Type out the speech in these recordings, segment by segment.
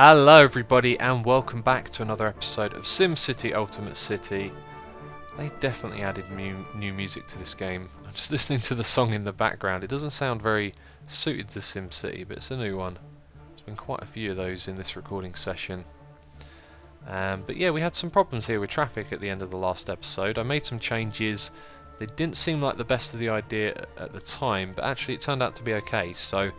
Hello everybody and welcome back to another episode of SimCity Ultimate City. They definitely added new music to this game. I'm just listening to the song in the background. It doesn't sound very suited to SimCity, but it's a new one. There's been quite a few of those in this recording session. But yeah, we had some problems here with traffic at the end of the last episode. I made some changes. They didn't seem like the best of the idea at the time, but actually it turned out to be okay. So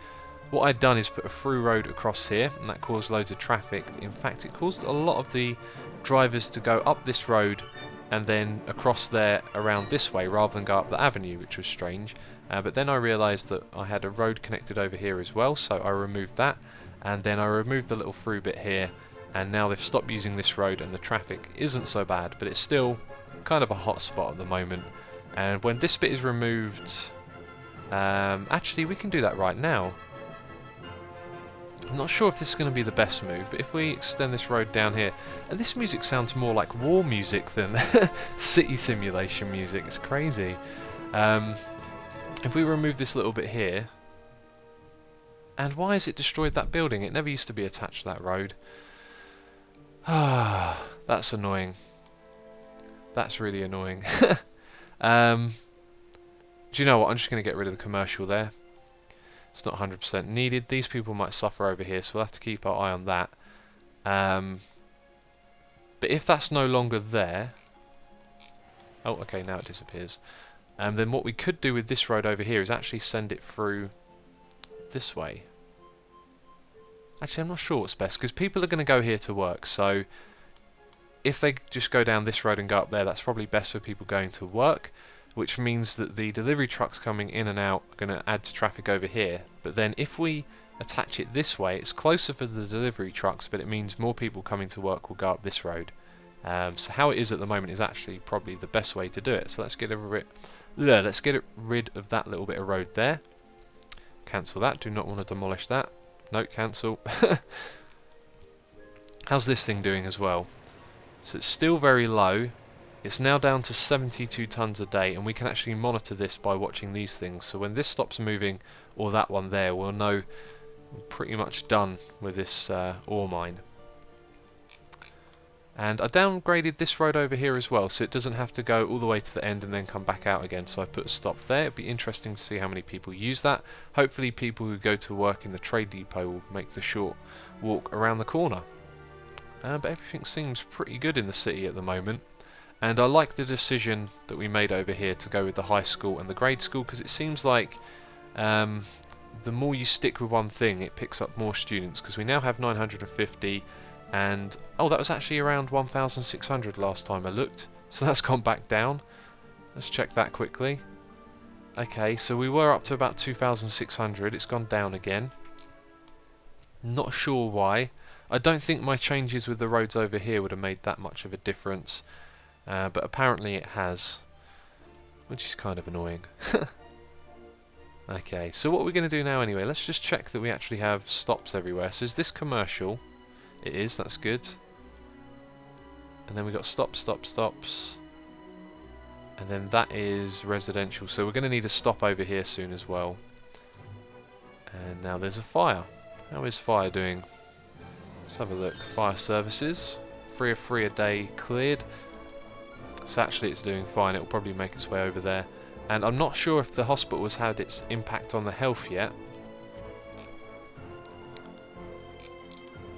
what I'd done is put a through road across here, and that caused loads of traffic. In fact, it caused a lot of the drivers to go up this road and then across there around this way rather than go up the avenue, which was strange. But then I realised that I had a road connected over here as well, so I removed that, and then I removed the little through bit here, and now they've stopped using this road and the traffic isn't so bad, but it's still kind of a hot spot at the moment. And when this bit is removed, actually we can do that right now. I'm not sure if this is going to be the best move, but if we extend this road down here, and this music sounds more like war music than city simulation music, it's crazy. If we remove this little bit here, and why has it destroyed that building? It never used to be attached to that road. Ah, that's annoying. That's really annoying. Do you know what? I'm just going to get rid of the commercial there. It's not 100% needed. These people might suffer over here, so we'll have to keep our eye on that. But if that's no longer there... Oh, okay, now it disappears. Then what we could do with this road over here is actually send it through this way. Actually, I'm not sure what's best, because people are going to go here to work, so if they just go down this road and go up there, that's probably best for people going to work, which means that the delivery trucks coming in and out are going to add to traffic over here. But then if we attach it this way, it's closer for the delivery trucks, but it means more people coming to work will go up this road. So how it is at the moment is actually probably the best way to do it. So let's get rid of that little bit of road there. Cancel that. Do not want to demolish that. No, cancel. How's this thing doing as well? So it's still very low. It's now down to 72 tons a day, and we can actually monitor this by watching these things. So when this stops moving, or that one there, we'll know we're pretty much done with this ore mine. And I downgraded this road over here as well, so it doesn't have to go all the way to the end and then come back out again. So I put a stop there. It'd be interesting to see how many people use that. Hopefully people who go to work in the trade depot will make the short walk around the corner. But everything seems pretty good in the city at the moment. And I like the decision that we made over here to go with the high school and the grade school, because it seems like the more you stick with one thing, it picks up more students, because we now have 950, and oh, that was actually around 1,600 last time I looked, so that's gone back down. Let's check that quickly. Okay, so we were up to about 2,600, it's gone down again. Not sure why. I don't think my changes with the roads over here would have made that much of a difference. But apparently it has, which is kind of annoying. Okay, so what we're going to do now anyway, let's just check that we actually have stops everywhere. So is this commercial? It is, that's good. And then we've got stops. And then that is residential, so we're going to need a stop over here soon as well. And now there's a fire. How is fire doing? Let's have a look. Fire services, 3 of 3 a day cleared. So actually it's doing fine, it'll probably make its way over there. And I'm not sure if the hospital has had its impact on the health yet.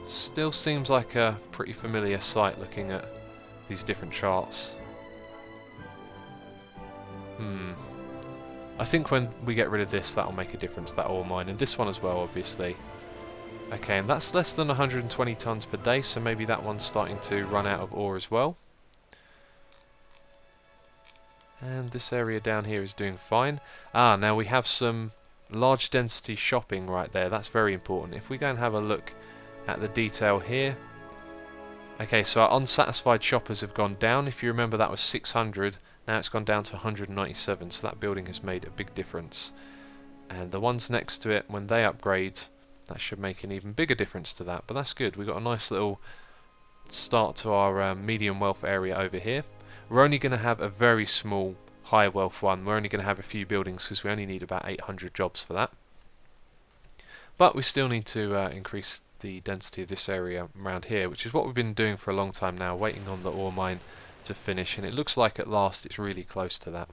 Still seems like a pretty familiar sight looking at these different charts. I think when we get rid of this, that'll make a difference, that ore mine, and this one as well, obviously. Okay, and that's less than 120 tons per day, so maybe that one's starting to run out of ore as well. And this area down here is doing fine. Ah, now we have some large density shopping right there. That's very important. If we go and have a look at the detail here. Okay, so our unsatisfied shoppers have gone down. If you remember, that was 600. Now it's gone down to 197. So that building has made a big difference. And the ones next to it, when they upgrade, that should make an even bigger difference to that. But that's good. We've got a nice little start to our medium wealth area over here. We're only going to have a very small high wealth one. We're only going to have a few buildings because we only need about 800 jobs for that. But we still need to increase the density of this area around here, which is what we've been doing for a long time now, waiting on the ore mine to finish, and it looks like at last it's really close to that.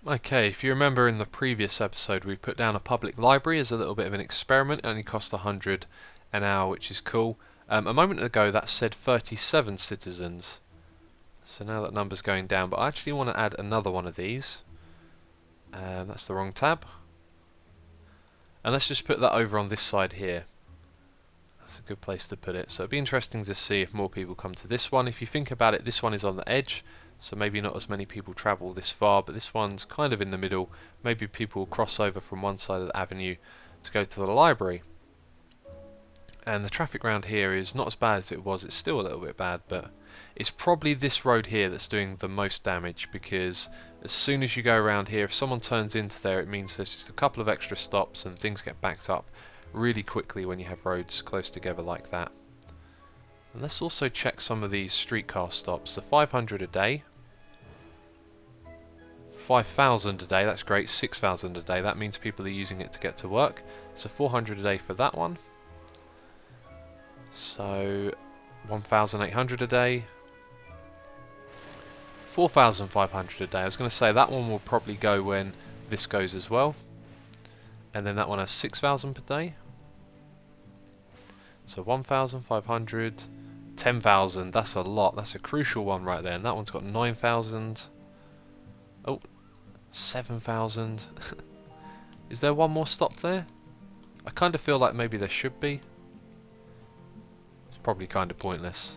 Okay, if you remember in the previous episode we put down a public library as a little bit of an experiment. It only cost 100 an hour, which is cool. A moment ago that said 37 citizens, so now that number's going down, but I actually want to add another one of these. That's the wrong tab. And let's just put that over on this side here. That's a good place to put it. So it'd be interesting to see if more people come to this one. If you think about it, this one is on the edge, so maybe not as many people travel this far, but this one's kind of in the middle. Maybe people will cross over from one side of the avenue to go to the library. And the traffic around here is not as bad as it was. It's still a little bit bad, but it's probably this road here that's doing the most damage, because as soon as you go around here, if someone turns into there, it means there's just a couple of extra stops and things get backed up really quickly when you have roads close together like that. And let's also check some of these streetcar stops. So 500 a day, 5,000 a day, that's great. 6,000 a day, that means people are using it to get to work. So 400 a day for that one. So 1,800 a day, 4,500 a day. I was going to say that one will probably go when this goes as well. And then that one has 6,000 per day. So 1,500, 10,000, that's a lot. That's a crucial one right there. And that one's got 9,000. Oh, 7,000. Is there one more stop there? I kind of feel like maybe there should be. It's probably kind of pointless.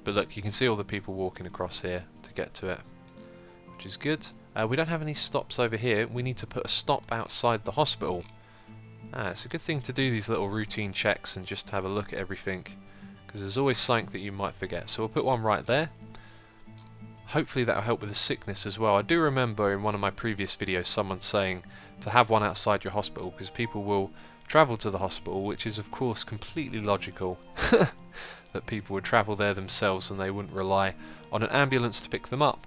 But look, you can see all the people walking across here to get to it, which is good. We don't have any stops over here. We need to put a stop outside the hospital. It's a good thing to do these little routine checks and just have a look at everything, because there's always something that you might forget. So we'll put one right there. Hopefully that'll help with the sickness as well. I do remember in one of my previous videos someone saying to have one outside your hospital, because people will travel to the hospital, which is of course completely logical. That people would travel there themselves and they wouldn't rely on an ambulance to pick them up.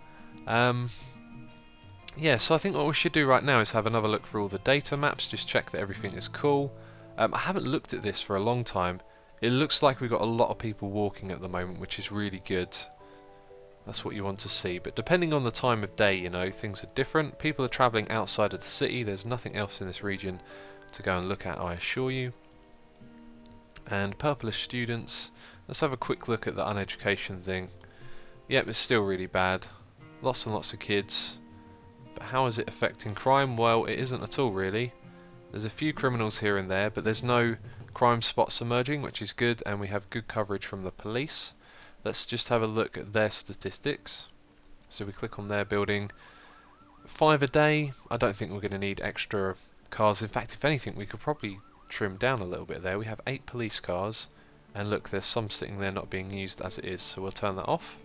Yeah, so I think what we should do right now is have another look through all the data maps, just check that everything is cool. I haven't looked at this for a long time. It looks like we've got a lot of people walking at the moment, which is really good. That's what you want to see. But depending on the time of day, you know, things are different. People are travelling outside of the city. There's nothing else in this region to go and look at, I assure you. And purplish students. Let's have a quick look at the uneducation thing. Yep, it's still really bad. Lots and lots of kids. But how is it affecting crime? Well, it isn't at all really. There's a few criminals here and there, but there's no crime spots emerging, which is good, and we have good coverage from the police. Let's just have a look at their statistics. So we click on their building. 5 a day. I don't think we're going to need extra cars. In fact, if anything, we could probably trim down a little bit there. We have 8 police cars, and look, there's some sitting there not being used as it is, so we'll turn that off.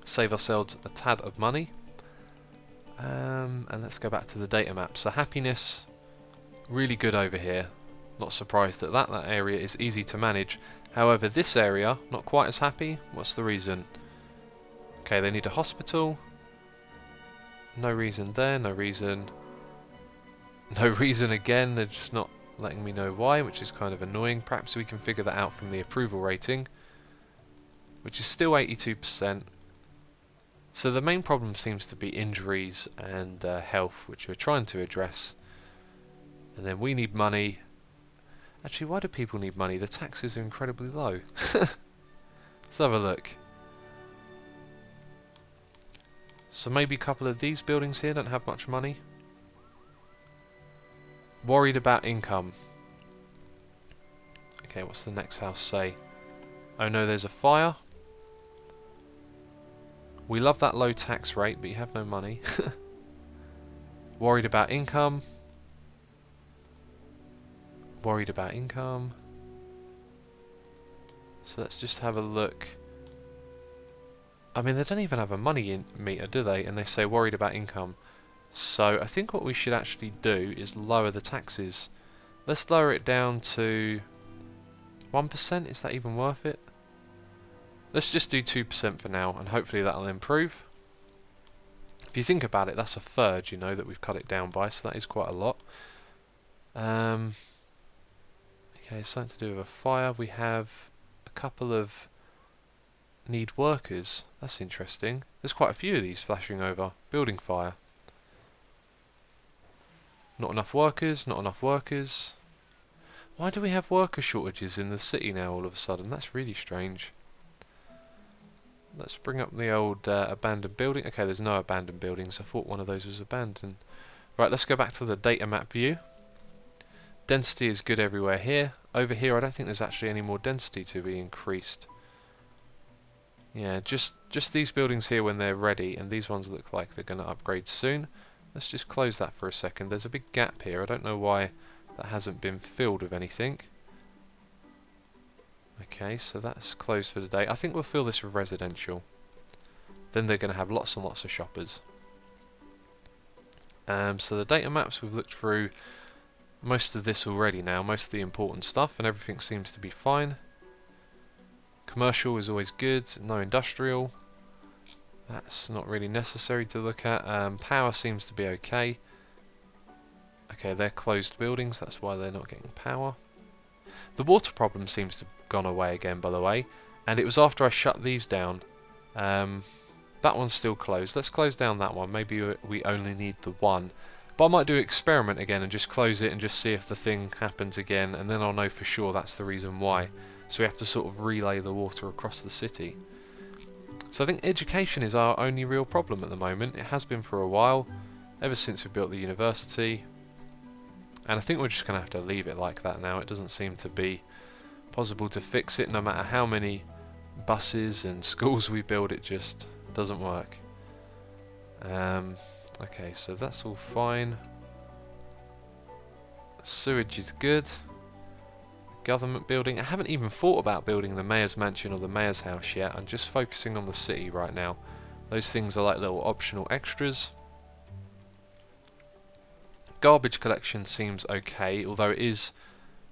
Save ourselves a tad of money. And let's go back to the data map. So happiness, really good over here. Not surprised at that. That area is easy to manage. However, this area, not quite as happy. What's the reason? Okay, they need a hospital. No reason there, no reason. No reason again, they're just not letting me know why, which is kind of annoying. Perhaps we can figure that out from the approval rating, which is still 82%. So the main problem seems to be injuries and health, which we're trying to address. And then we need money. Actually, why do people need money? The taxes are incredibly low. Let's have a look. So maybe a couple of these buildings here don't have much money. Worried about income. Okay, what's the next house say? Oh no, there's a fire. We love that low tax rate, but you have no money. Worried about income. Worried about income. So let's just have a look. I mean, they don't even have a money meter, do they? And they say worried about income. So I think what we should actually do is lower the taxes. Let's lower it down to 1%. Is that even worth it? Let's just do 2% for now, and hopefully that'll improve. If you think about it, that's a third, you know, that we've cut it down by, so that is quite a lot. Okay, something to do with a fire. We have a couple of need workers. That's interesting. There's quite a few of these flashing over. Building fire. Not enough workers, not enough workers. Why do we have worker shortages in the city now all of a sudden? That's really strange. Let's bring up the old abandoned building. Okay, there's no abandoned buildings. I thought one of those was abandoned. Right, let's go back to the data map view. Density is good everywhere here. Over here, I don't think there's actually any more density to be increased. Yeah, just these buildings here when they're ready, and these ones look like they're going to upgrade soon. Let's just close that for a second. There's a big gap here. I don't know why that hasn't been filled with anything. Okay, so that's closed for the day. I think we'll fill this with residential. Then they're going to have lots and lots of shoppers. So the data maps, we've looked through most of this already now, most of the important stuff, and everything seems to be fine. Commercial is always good, no industrial. That's not really necessary to look at. Power seems to be okay. Okay, they're closed buildings, that's why they're not getting power. The water problem seems to have gone away again, by the way, and it was after I shut these down. That one's still closed. Let's close down that one. Maybe we only need the one. But I might do an experiment again and just close it and just see if the thing happens again, and then I'll know for sure that's the reason why. So we have to sort of relay the water across the city. So I think education is our only real problem at the moment. It has been for a while, ever since we built the university. And I think we're just going to have to leave it like that now. It doesn't seem to be possible to fix it, no matter how many buses and schools we build, it just doesn't work. Okay, so that's all fine. Sewage is good. Government building. I haven't even thought about building the mayor's mansion or the mayor's house yet. I'm just focusing on the city right now. Those things are like little optional extras. Garbage collection seems okay, although it is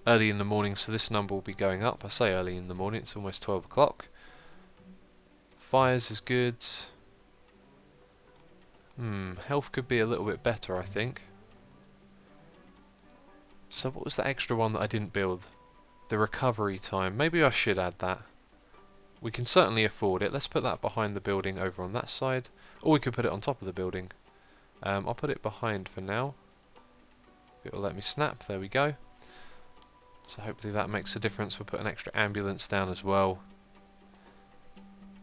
early in the morning, so this number will be going up. I say early in the morning, it's almost 12 o'clock. Fires is good. Health could be a little bit better, I think. So what was the extra one that I didn't build? The recovery time. Maybe I should add that. We can certainly afford it. Let's put that behind the building over on that side. Or we could put it on top of the building. I'll put it behind for now. It'll let me snap. There we go. So hopefully that makes a difference. We'll put an extra ambulance down as well.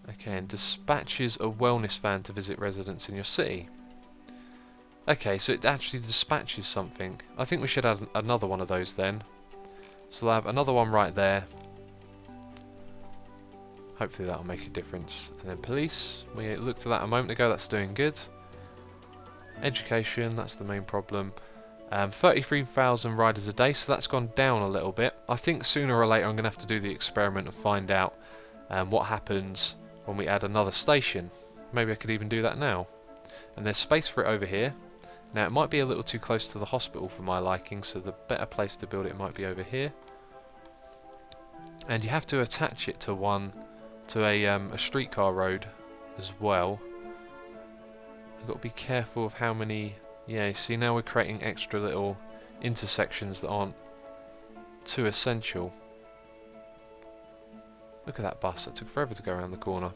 Okay, and dispatches a wellness van to visit residents in your city. Okay, so it actually dispatches something. I think we should add another one of those then. So I'll have another one right there. Hopefully that'll make a difference. And then police, we looked at that a moment ago, that's doing good. Education, that's the main problem. 33,000 riders a day, so that's gone down a little bit. I think sooner or later I'm going to have to do the experiment and find out what happens when we add another station. Maybe I could even do that now. And there's space for it over here. Now it might be a little too close to the hospital for my liking, so the better place to build it might be over here. And you have to attach it to a streetcar road as well. You've got to be careful of how many. Yeah, you see now we're creating extra little intersections that aren't too essential. Look at that bus, it took forever to go around the corner.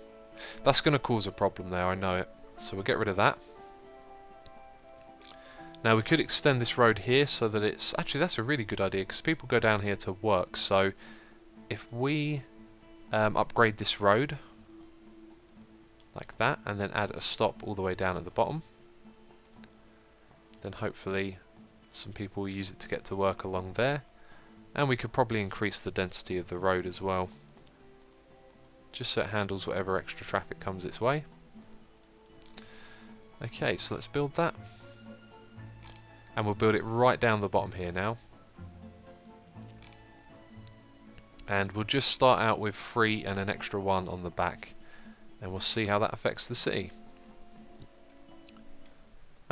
That's going to cause a problem there, I know it. So we'll get rid of that. Now we could extend this road here so that it's... Actually that's a really good idea because people go down here to work. So if we upgrade this road like that and then add a stop all the way down at the bottom, then hopefully some people will use it to get to work along there. And we could probably increase the density of the road as well, just so it handles whatever extra traffic comes its way. Okay, so let's build that. And we'll build it right down the bottom here now. And we'll just start out with 3 and an extra 1 on the back. And we'll see how that affects the city.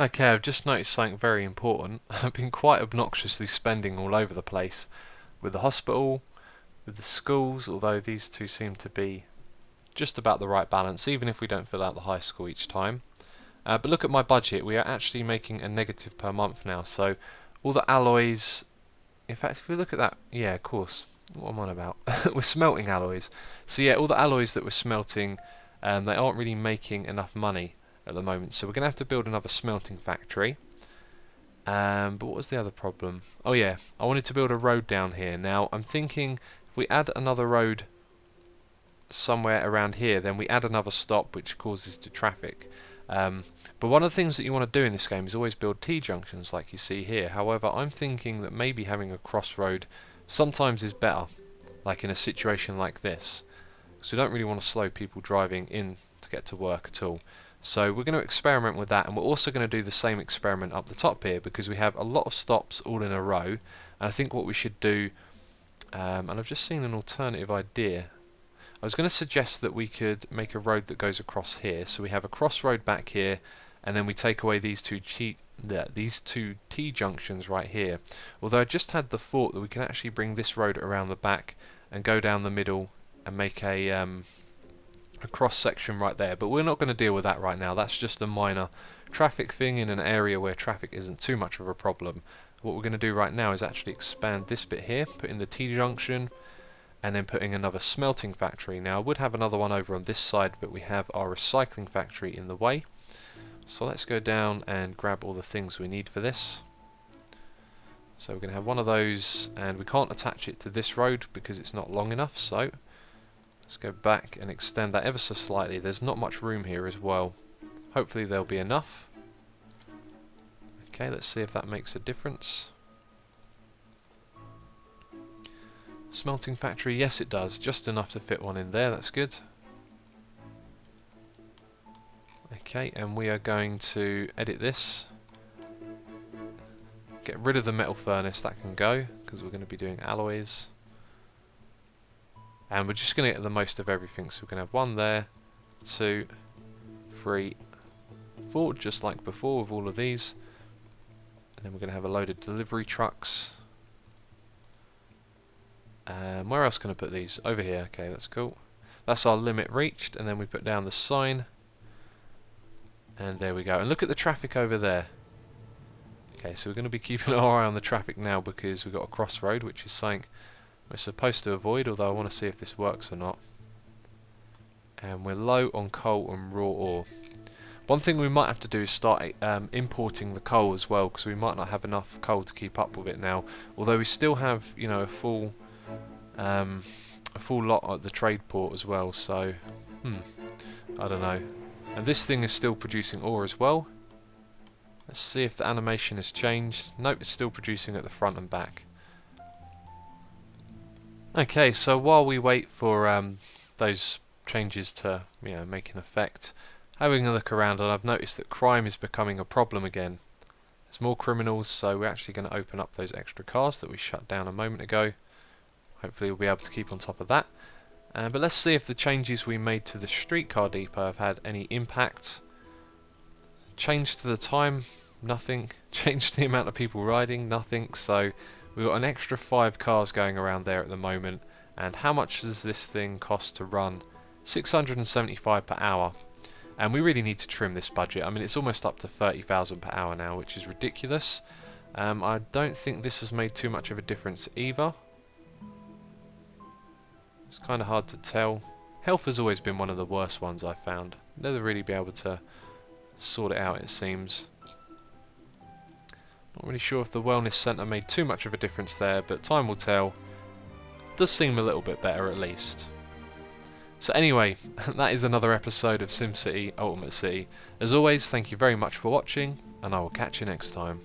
Okay, I've just noticed something very important. I've been quite obnoxiously spending all over the place. With the hospital, with the schools, although these two seem to be just about the right balance, even if we don't fill out the high school each time. But look at my budget, we are actually making a negative per month now, so all the alloys In fact, if we look at that, yeah, of course. What am I on about? We're smelting alloys. So yeah, all the alloys that we're smelting, they aren't really making enough money at the moment. So we're going to have to build another smelting factory. But what was the other problem? Oh yeah, I wanted to build a road down here. Now, I'm thinking if we add another road somewhere around here, then we add another stop, which causes the traffic. But one of the things that you want to do in this game is always build T-junctions like you see here. However, I'm thinking that maybe having a crossroad sometimes is better, like in a situation like this. Because we don't really want to slow people driving in to get to work at all. So we're going to experiment with that, and we're also going to do the same experiment up the top here, because we have a lot of stops all in a row. And I think what we should do, and I've just seen an alternative idea. I was going to suggest that we could make a road that goes across here, so we have a crossroad back here, and then we take away these two T-junctions right here. Although I just had the thought that we can actually bring this road around the back and go down the middle and make a cross section right there, but we're not going to deal with that right now. That's just a minor traffic thing in an area where traffic isn't too much of a problem. What we're going to do right now is actually expand this bit here, put in the T-junction, and then putting another smelting factory. Now I would have another one over on this side, but we have our recycling factory in the way. So let's go down and grab all the things we need for this. So we're going to have one of those, and we can't attach it to this road because it's not long enough, so let's go back and extend that ever so slightly. There's not much room here as well. Hopefully there'll be enough. Okay, let's see if that makes a difference. Smelting factory, yes it does, just enough to fit one in there, that's good. Okay, and we are going to edit this. Get rid of the metal furnace, that can go, because we're going to be doing alloys. And we're just going to get the most of everything, so we're going to have one there, 2, 3, 4, just like before with all of these. And then we're going to have a load of delivery trucks. Where else can I put these? Over here, okay, that's cool. That's our limit reached, and then we put down the sign. And there we go. And look at the traffic over there. Okay, so we're going to be keeping our eye on the traffic now because we've got a crossroad, which is something we're supposed to avoid, although I want to see if this works or not. And we're low on coal and raw ore. One thing we might have to do is start importing the coal as well, because we might not have enough coal to keep up with it now. Although we still have, you know, a full lot at the trade port as well. So, I don't know. And this thing is still producing ore as well. Let's see if the animation has changed. Nope, it's still producing at the front and back. Okay, so while we wait for those changes to, you know, make an effect, having a look around, and I've noticed that crime is becoming a problem again. There's more criminals, so we're actually going to open up those extra cars that we shut down a moment ago. Hopefully we'll be able to keep on top of that. But let's see if the changes we made to the streetcar depot have had any impact. Change to the time, nothing. Change to the amount of people riding, nothing. So we've got an extra 5 cars going around there at the moment. And how much does this thing cost to run? 675 per hour. And we really need to trim this budget. I mean, it's almost up to 30,000 per hour now, which is ridiculous. I don't think this has made too much of a difference either. It's kind of hard to tell. Health has always been one of the worst ones I've found. Never really be able to sort it out, it seems. Not really sure if the wellness centre made too much of a difference there, but time will tell. Does seem a little bit better at least. So anyway, that is another episode of SimCity Ultimate City. As always, thank you very much for watching, and I will catch you next time.